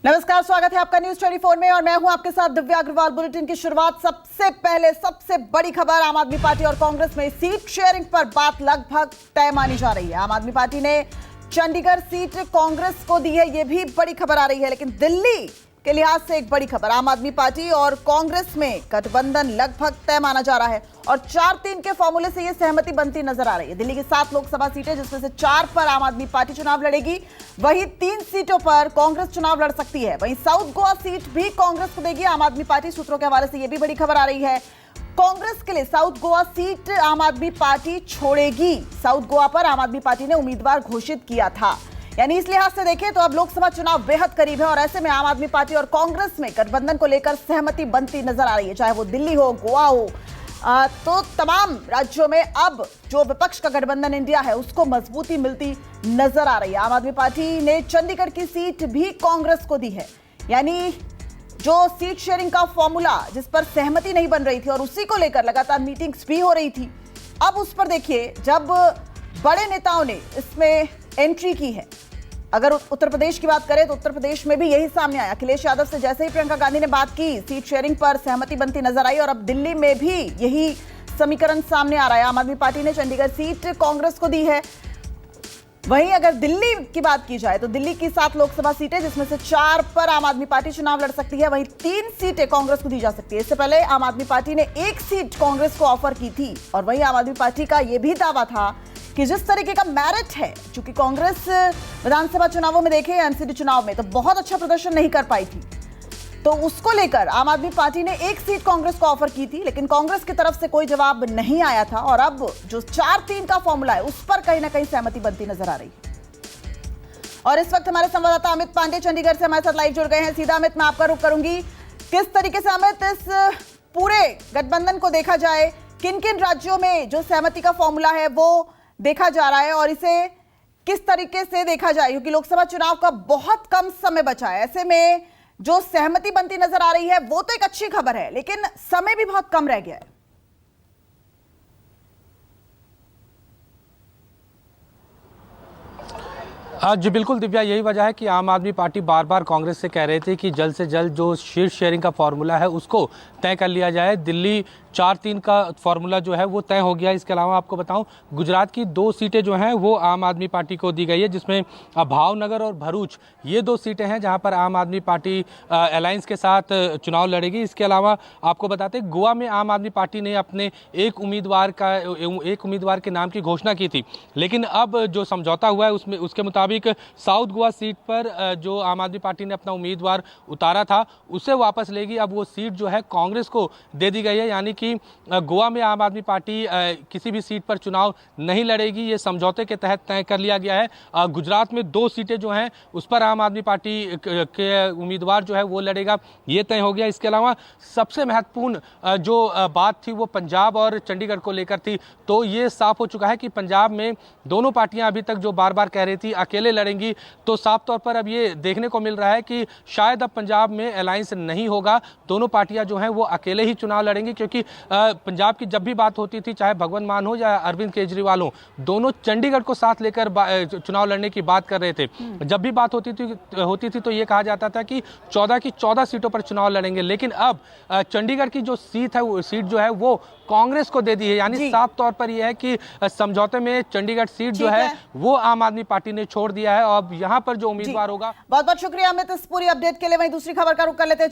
नमस्कार, स्वागत है आपका न्यूज 24 में और मैं हूं आपके साथ दिव्या अग्रवाल। बुलेटिन की शुरुआत सबसे पहले सबसे बड़ी खबर आम आदमी पार्टी और कांग्रेस में सीट शेयरिंग पर बात लगभग तय मानी जा रही है। आम आदमी पार्टी ने चंडीगढ़ सीट कांग्रेस को दी है, यह भी बड़ी खबर आ रही है। लेकिन दिल्ली के लिहाज से एक बड़ी खबर, आम आदमी पार्टी और कांग्रेस में गठबंधन लगभग तय माना जा रहा है और 4-3 के फॉर्मूले से यह सहमति बनती नजर आ रही है। दिल्ली की 7 लोकसभा सीटें, जिसमें से 4 पर आम आदमी पार्टी चुनाव लड़ेगी, वहीं 3 सीटों पर कांग्रेस चुनाव लड़ सकती है। वहीं साउथ गोवा सीट भी कांग्रेस को देगी आम आदमी पार्टी। सूत्रों के हवाले से यह भी बड़ी खबर आ रही है। कांग्रेस के लिए साउथ गोवा सीट आम आदमी पार्टी छोड़ेगी। साउथ गोवा पर आम आदमी पार्टी ने उम्मीदवार घोषित किया था, यानी इस लिहाज से देखें तो अब लोकसभा चुनाव बेहद करीब है और ऐसे में आम आदमी पार्टी और कांग्रेस में गठबंधन को लेकर सहमति बनती नजर आ रही है, चाहे वो दिल्ली हो, गोवा हो। तो तमाम राज्यों में अब जो विपक्ष का गठबंधन इंडिया है उसको मजबूती मिलती नजर आ रही है। आम आदमी पार्टी ने चंडीगढ़ की सीट भी कांग्रेस को दी है, यानी जो सीट शेयरिंग का फॉर्मूला जिस पर सहमति नहीं बन रही थी और उसी को लेकर लगातार मीटिंग्स भी हो रही थी, अब उस पर देखिए जब बड़े नेताओं ने इसमें एंट्री की है। अगर उत्तर प्रदेश की बात करें तो उत्तर प्रदेश में भी यही सामने आया। अखिलेश यादव से जैसे ही प्रियंका गांधी ने बात की, सीट शेयरिंग पर सहमति बनती नजर आई और अब दिल्ली में भी यही समीकरण सामने आ रहा है। आम आदमी पार्टी ने चंडीगढ़ सीट कांग्रेस को दी है। वहीं अगर दिल्ली की बात की जाए तो दिल्ली की 7 लोकसभा सीटें, जिसमें से 4 पर आम आदमी पार्टी चुनाव लड़ सकती है, वहीं 3 सीटें कांग्रेस को दी जा सकती है। इससे पहले आम आदमी पार्टी ने 1 सीट कांग्रेस को ऑफर की थी और वहीं आम आदमी पार्टी का यह भी दावा था कि जिस तरीके का मेरिट है, चूंकि कांग्रेस विधानसभा चुनावों में देखे एमसीडी चुनाव में तो बहुत अच्छा प्रदर्शन नहीं कर पाई थी, तो उसको लेकर आम आदमी पार्टी ने 1 सीट कांग्रेस को ऑफर की थी, लेकिन कांग्रेस की तरफ से कोई जवाब नहीं आया था और अब जो 4-3 का फॉर्मूला है उस पर कहीं ना कहीं सहमति बनती नजर आ रही है। और इस वक्त हमारे संवाददाता अमित पांडे चंडीगढ़ से हमारे साथ लाइव जुड़ गए हैं। सीधा अमित, मैं आपका रुख करूंगी, किस तरीके से अमित इस पूरे गठबंधन को देखा जाए, किन किन राज्यों में जो सहमति का फॉर्मूला है वो देखा जा रहा है और इसे किस तरीके से देखा जाए, क्योंकि लोकसभा चुनाव का बहुत कम समय बचा है। ऐसे में जो सहमति बनती नजर आ रही है वो तो एक अच्छी खबर है, लेकिन समय भी बहुत कम रह गया है। जी बिल्कुल दिव्या, यही वजह है कि आम आदमी पार्टी बार बार कांग्रेस से कह रहे थे कि जल्द से जल्द जो सीट शेयरिंग का फॉर्मूला है उसको तय कर लिया जाए। दिल्ली 4-3 का फॉर्मूला जो है वो तय हो गया। इसके अलावा आपको बताऊं, गुजरात की 2 सीटें जो हैं वो आम आदमी पार्टी को दी गई है, जिसमें भावनगर और भरूच, ये 2 सीटें हैं जहां पर आम आदमी पार्टी अलायंस के साथ चुनाव लड़ेगी। इसके अलावा आपको बताते गोवा में आम आदमी पार्टी ने अपने एक उम्मीदवार के नाम की घोषणा की थी, लेकिन अब जो समझौता हुआ है उसमें उसके मुताबिक साउथ गोवा सीट पर जो आम आदमी पार्टी ने अपना उम्मीदवार उतारा था उसे वापस लेगी। अब वो सीट जो है कांग्रेस को दे दी गई है, यानी कि गोवा में आम आदमी पार्टी किसी भी सीट पर चुनाव नहीं लड़ेगी, ये समझौते के तहत तय कर लिया गया है। गुजरात में 2 सीटें जो हैं उस पर आम आदमी पार्टी के उम्मीदवार जो है वो लड़ेगा, ये तय हो गया। इसके अलावा सबसे महत्वपूर्ण जो बात थी वो पंजाब और चंडीगढ़ को लेकर थी, तो ये साफ हो चुका है कि पंजाब में दोनों पार्टियां अभी तक जो बार बार कह रही थी अकेले लड़ेंगी, तो साफ तौर पर अब ये देखने को मिल रहा है कि शायद अब पंजाब में अलायंस नहीं होगा, दोनों पार्टियां जो हैं वो अकेले ही चुनाव लड़ेंगी। क्योंकि पंजाब की जब भी बात होती थी, चाहे भगवंत मान हो या अरविंद केजरीवाल हो, दोनों चंडीगढ़ को साथ लेकर चुनाव लड़ने की बात कर रहे थे। जब भी बात होती थी तो ये कहा जाता था कि 14 की 14 सीटों पर चुनाव लड़ेंगे, लेकिन अब चंडीगढ़ की जो सीट जो है वो कांग्रेस को दे दी है, यानी साफ तौर पर यह है कि समझौते में चंडीगढ़ सीट जो है वो आम आदमी पार्टी ने छोड़ दिया है और अब यहाँ पर जो उम्मीदवार होगा। बहुत बहुत शुक्रिया अमित इस पूरी अपडेट के लिए। वहीं दूसरी खबर का रुख कर लेते हैं।